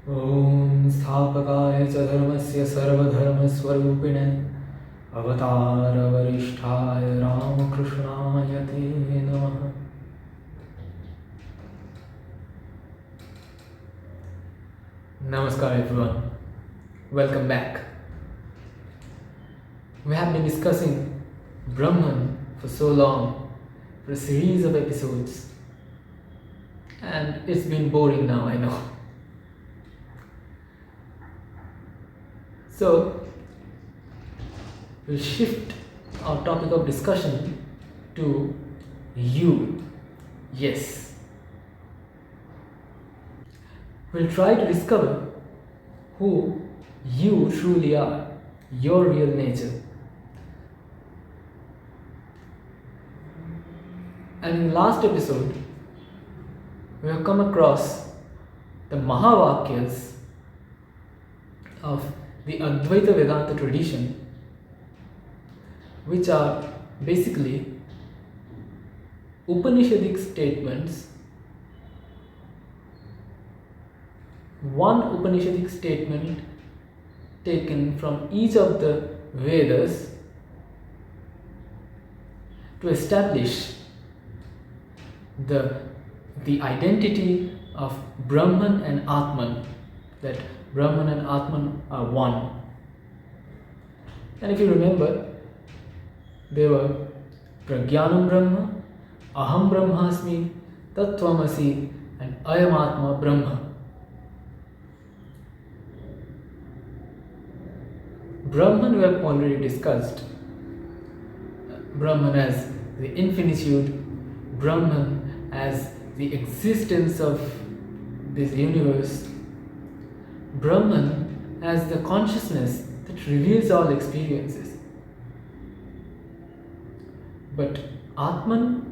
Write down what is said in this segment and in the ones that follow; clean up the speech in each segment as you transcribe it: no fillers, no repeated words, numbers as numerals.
ॐ स्थापकाय च धर्मस्य सर्वधर्मस्वरूपिणे अवतारवरिष्ठाय रामकृष्णाय ते नमः। Namaskar everyone, welcome back. We have been discussing Brahman for so long, for a series of episodes, and it's been boring now, I know. So, we'll shift our topic of discussion to you. Yes. We'll try to discover who you truly are, your real nature. And in the last episode, we have come across the Mahavakyas of the Advaita Vedanta tradition, which are basically Upanishadic statements. One Upanishadic statement taken from each of the Vedas to establish the identity of Brahman and Ātman, that Brahman and Ātman are one. And if you remember, they were Prajnanam Brahma, Aham Brahmasmi, Tattvamasi, and Ayam Atma Brahma. Brahman we have already discussed. Brahman as the infinitude, Brahman as the existence of this universe, Brahman as the consciousness that reveals all experiences. But Ātman,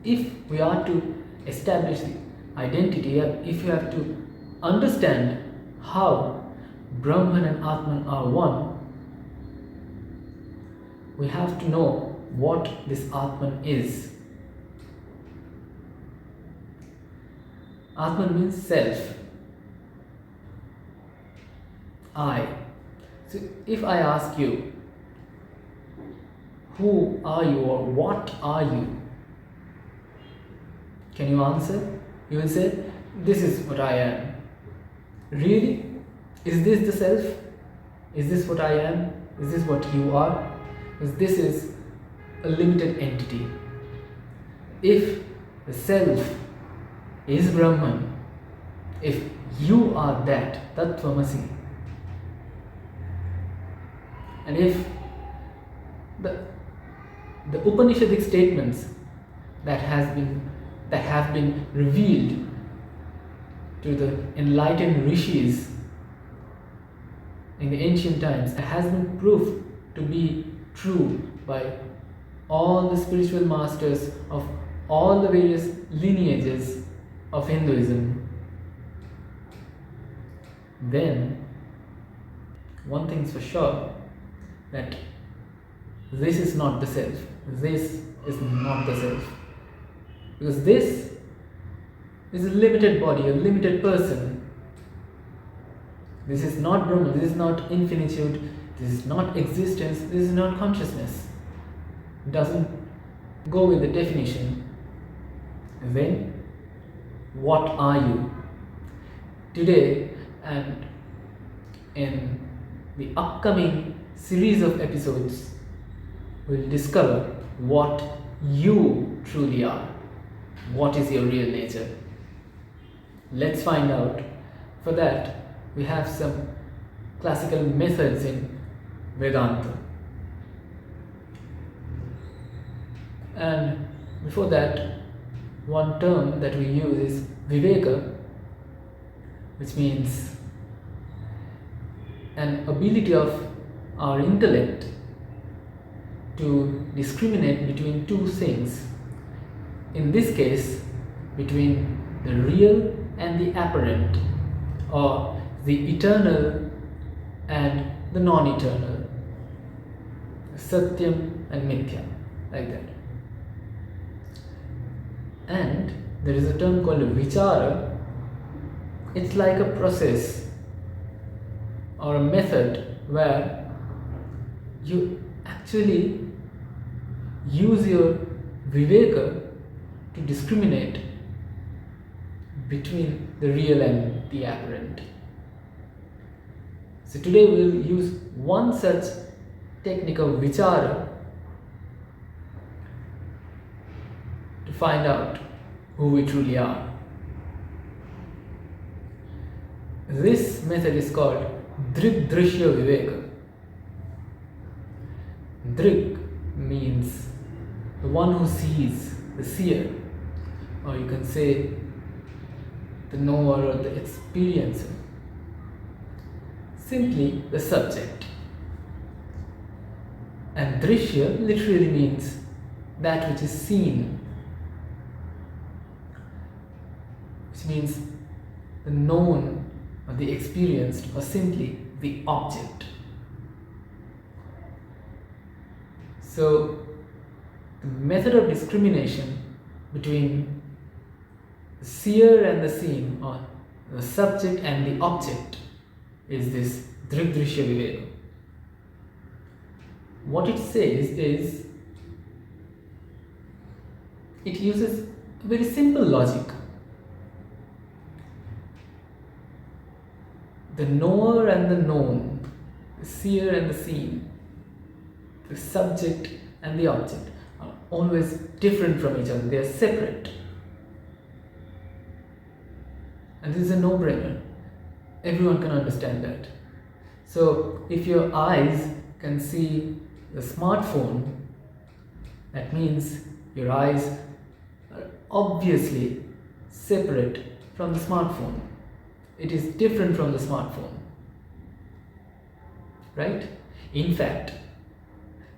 if we are to establish the identity, if you have to understand how Brahman and Ātman are one, we have to know what this Ātman is. Ātman means self. I. So if I ask you, who are you or what are you? Can you answer? You will say, this is what I am. Really? Is this the self? Is this what I am? Is this what you are? Because this is a limited entity. If the self is Brahman, if you are that, Tattvamasi, and if the Upanishadic statements that have been revealed to the enlightened rishis in the ancient times has been proved to be true by all the spiritual masters of all the various lineages of Hinduism, then one thing's for sure, that this is not the self. This is not the self. Because this is a limited body, a limited person. This is not Brahman, this is not infinitude, this is not existence, this is not consciousness. It doesn't go with the definition. Then, what are you? Today and in the upcoming series of episodes, we'll discover what you truly are. What is your real nature? Let's find out. For that, we have some classical methods in Vedanta. And before that, one term that we use is Viveka, which means an ability of our intellect to discriminate between two things. In this case, between the real and the apparent, or the eternal and the non-eternal, Satyam and Mithya, like that. And there is a term called vichara, it's like a process or a method where you actually use your Viveka to discriminate between the real and the apparent. So today we will use one such technique of vichara to find out who we truly are. This method is called Drg-drśya Viveka. Drg means the one who sees, the seer, or you can say the knower or the experiencer. Simply the subject. And drishya literally means that which is seen, which means the known or the experienced or simply the object. So the method of discrimination between the seer and the seen, or the subject and the object, is this Drg-drśya Viveka. What it says is, it uses a very simple logic. The knower and the known, the seer and the seen, the subject and the object are always different from each other. They are separate. And this is a no-brainer. Everyone can understand that. So if your eyes can see the smartphone, that means your eyes are obviously separate from the smartphone. It is different from the smartphone, right? In fact,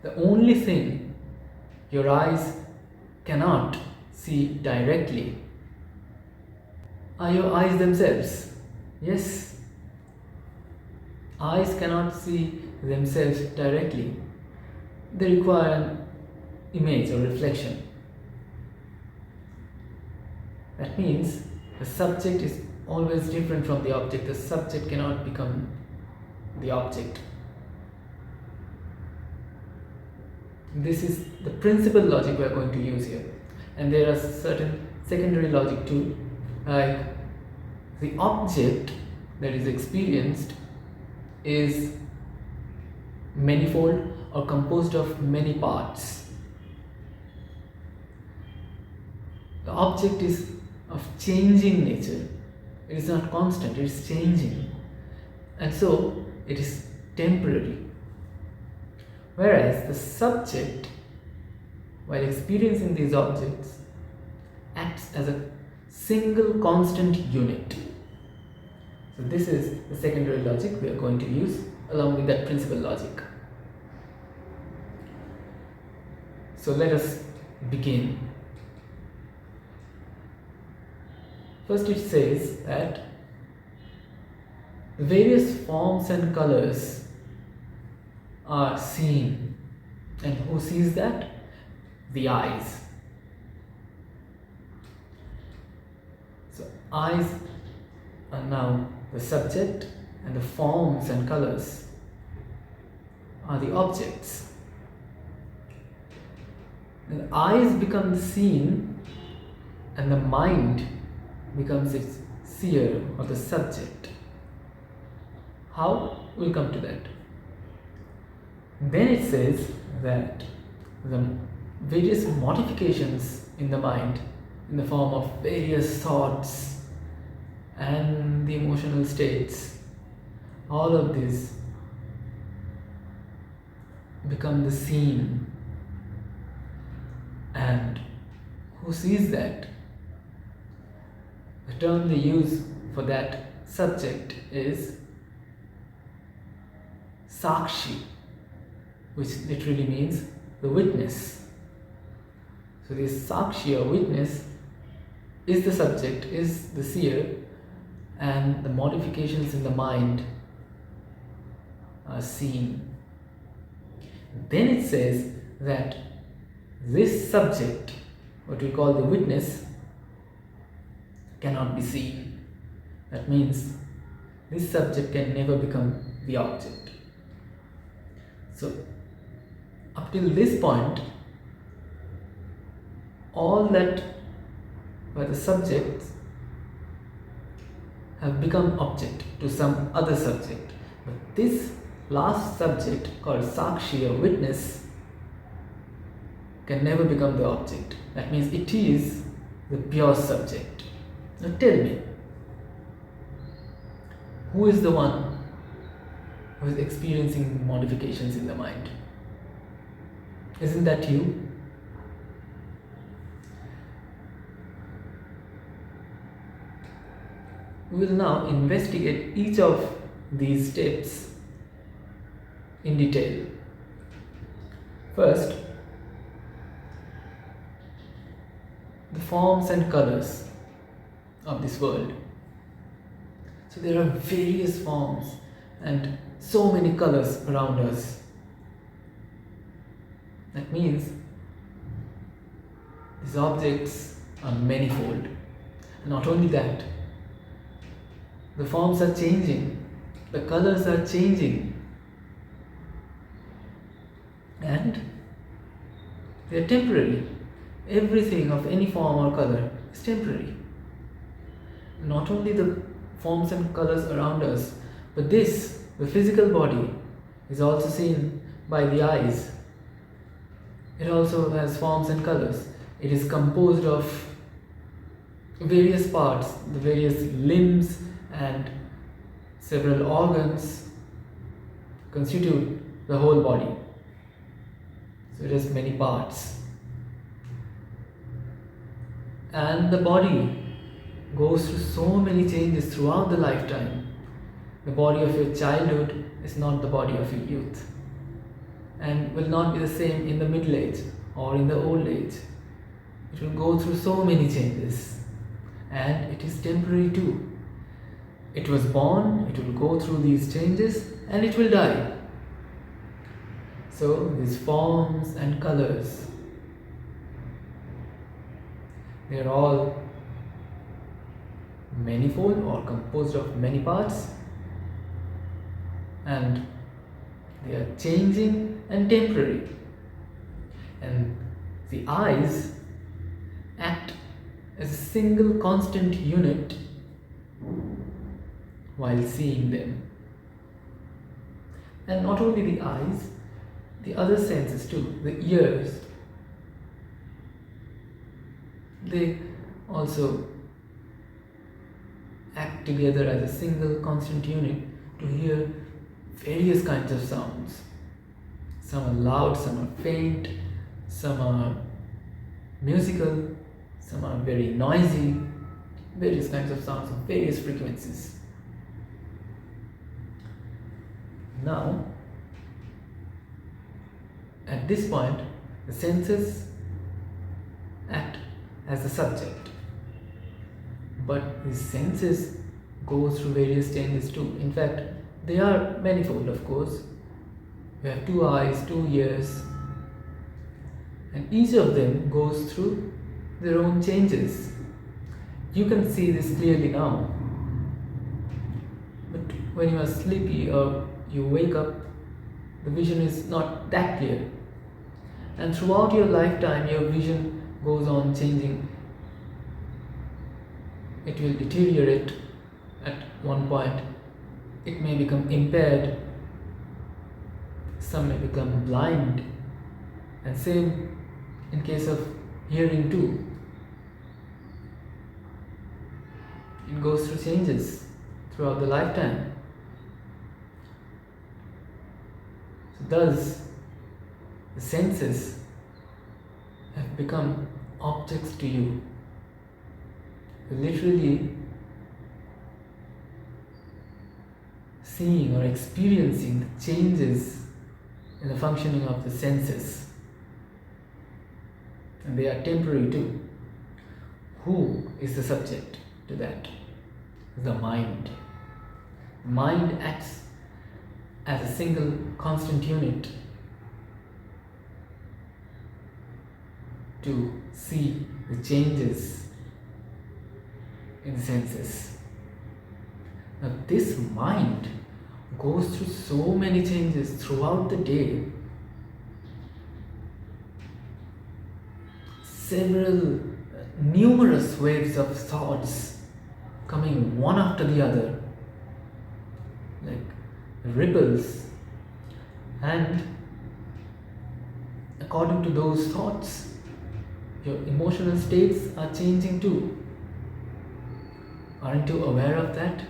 the only thing your eyes cannot see directly are your eyes themselves. Yes, eyes cannot see themselves directly. They require an image or reflection. That means the subject is always different from the object. The subject cannot become the object. This is the principal logic we are going to use here. And there are certain secondary logic too, like the object that is experienced is manifold or composed of many parts. The object is of changing nature. It is not constant, it is changing. And so it is temporary. Whereas the subject, while experiencing these objects, acts as a single constant unit. So this is the secondary logic we are going to use along with that principal logic. So let us begin. First it says that various forms and colors are seen. And who sees that? The eyes. So eyes are now the subject and the forms and colors are the objects. And the eyes become the seen and the mind becomes its seer or the subject. How? We'll come to that. Then it says that the various modifications in the mind in the form of various thoughts and the emotional states, all of these become the seen. And who sees that? The term they use for that subject is sakshi, which literally means the witness. So this sakshi or witness is the subject, is the seer, and the modifications in the mind are seen. Then it says that this subject, what we call the witness, cannot be seen. That means this subject can never become the object. So, up till this point, all that were the subjects have become object to some other subject. But this last subject, called Sakshi or witness, can never become the object. That means it is the pure subject. Now tell me, who is the one who is experiencing modifications in the mind? Isn't that you? We will now investigate each of these steps in detail. First, the forms and colors of this world. So there are various forms and so many colors around us. That means these objects are manifold. And not only that, the forms are changing, the colors are changing, and they are temporary. Everything of any form or color is temporary. Not only the forms and colors around us, but this, the physical body, is also seen by the eyes. It also has forms and colors. It is composed of various parts, the various limbs and several organs constitute the whole body. So it has many parts. And the body goes through so many changes throughout the lifetime. The body of your childhood is not the body of your youth, and will not be the same in the middle age or in the old age. It will go through so many changes, and it is temporary too. It was born, it will go through these changes, and it will die. So these forms and colors, they are all manifold or composed of many parts, and they are changing and temporary. And the eyes act as a single constant unit while seeing them. And not only the eyes, the other senses too, the ears, they also act together as a single constant unit to hear various kinds of sounds. Some are loud, some are faint, some are musical, some are very noisy, various kinds of sounds of various frequencies. Now, at this point, the senses act as the subject, but these senses go through various changes too. In fact, they are manifold, of course. We have 2 eyes, 2 ears, and each of them goes through their own changes. You can see this clearly now, but when you are sleepy or you wake up, the vision is not that clear. And throughout your lifetime, your vision goes on changing. It will deteriorate at one point. It may become impaired. Some may become blind. And same in case of hearing too. It goes through changes throughout the lifetime. So thus, the senses have become objects to you. Literally seeing or experiencing the changes in the functioning of the senses. And they are temporary too. Who is the subject to that? The mind. Mind acts as a single constant unit to see the changes in the senses. Now this mind goes through so many changes throughout the day. Numerous waves of thoughts coming one after the other, like ripples, and according to those thoughts, your emotional states are changing too. Aren't you aware of that?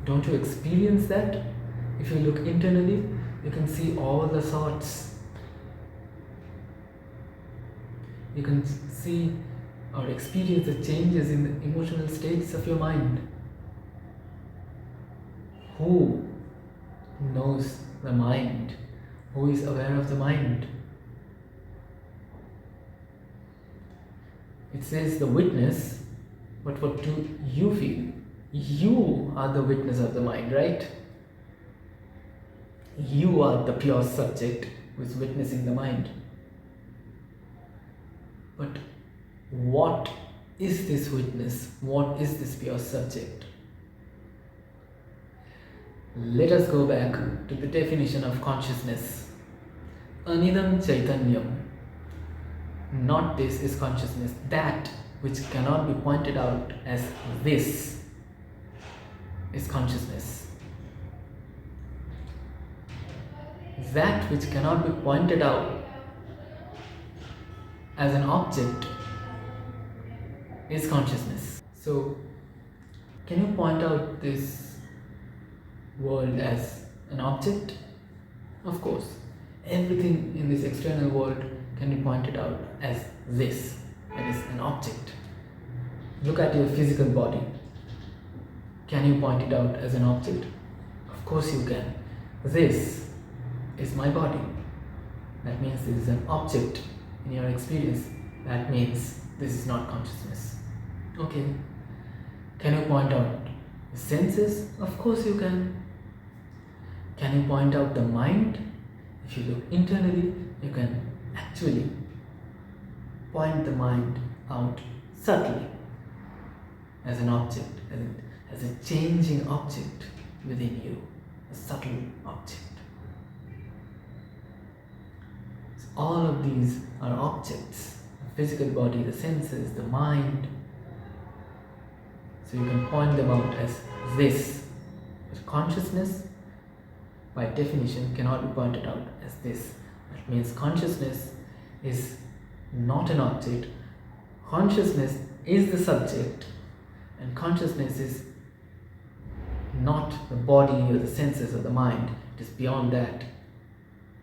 Don't you experience that? If you look internally, you can see all the thoughts. You can see or experience the changes in the emotional states of your mind. Who knows the mind? Who is aware of the mind? It says the witness, but what do you feel? You are the witness of the mind, right? You are the pure subject who is witnessing the mind. But what is this witness? What is this pure subject? Let us go back to the definition of consciousness. Anidam chaitanyam. Not this is consciousness. That which cannot be pointed out as this is consciousness. That which cannot be pointed out as an object is consciousness. So, can you point out this world as an object? Of course, everything in this external world can be pointed out as this, that is an object. Look at your physical body. Can you point it out as an object? Of course you can. This is my body. That means this is an object in your experience. That means this is not consciousness. Okay. Can you point out the senses? Of course you can. Can you point out the mind? If you look internally, you can actually point the mind out subtly as an object, as a changing object within you, a subtle object. So all of these are objects: the physical body, the senses, the mind. So you can point them out as this. But consciousness, by definition, cannot be pointed out as this. That means consciousness is not an object. Consciousness is the subject, and consciousness is not the body or the senses or the mind. It is beyond that,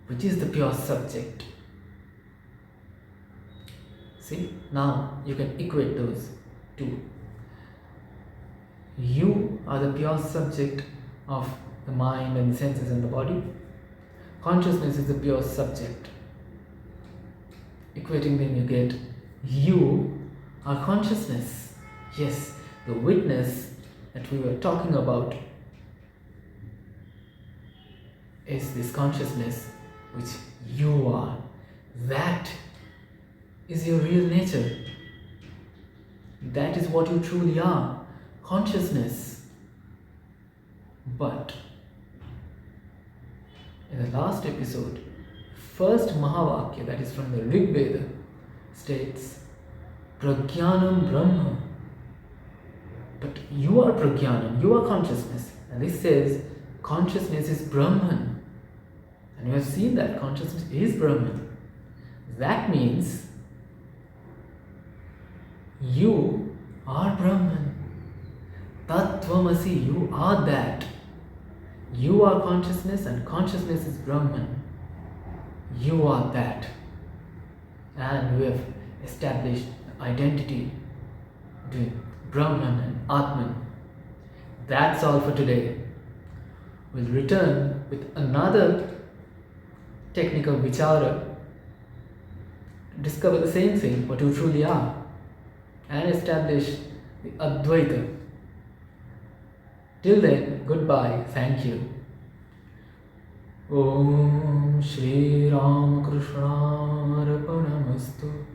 which is the pure subject. See, now you can equate those two. You are the pure subject of the mind and the senses and the body. Consciousness is the pure subject. Equating them, you get you are consciousness. Yes, the witness that we were talking about is this consciousness which you are. That is your real nature. That is what you truly are, consciousness. But in the last episode, first Mahavakya, that is from the Rig Veda, states Prajnanam Brahma. But you are Prajnanam, you are consciousness. And this says consciousness is Brahman. And you have seen that consciousness is Brahman. That means you are Brahman. Tattvamasi, you are that. You are consciousness and consciousness is Brahman. You are that. And we have established identity between Brahman and Ātman. That's all for today. We'll return with another technical vichara to discover the same thing, what you truly are, and establish the Advaita. Till then, goodbye, thank you. Om Shri Ram Krishna Arpanamastu.